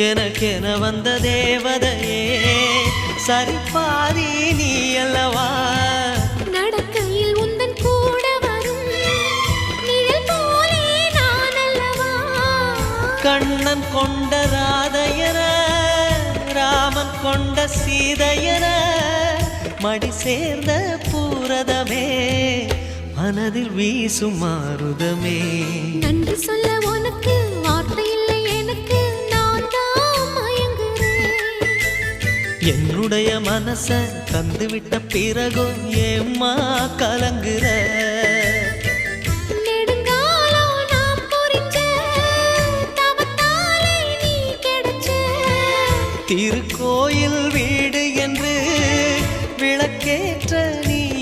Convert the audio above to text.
எனக்கென வந்த தேவதையே சரிபாதி நீ அல்லவா நடக்கையில் உந்தன் கூட வரும் நிழல் போலே நான் அல்லவா கண்ணன் கொண்ட ராதையர ராமன் கொண்ட சீதையர மடி சேர்ந்த பூரதமே மனதில் வீசும் மாருதமே நன்றி சொல்ல உனக்கு வார்த்தை இல்லை எனக்கு நான் தான் மயங்குறேன் என்னுடைய மனச தந்துவிட்ட பிறகும் ஏம்மா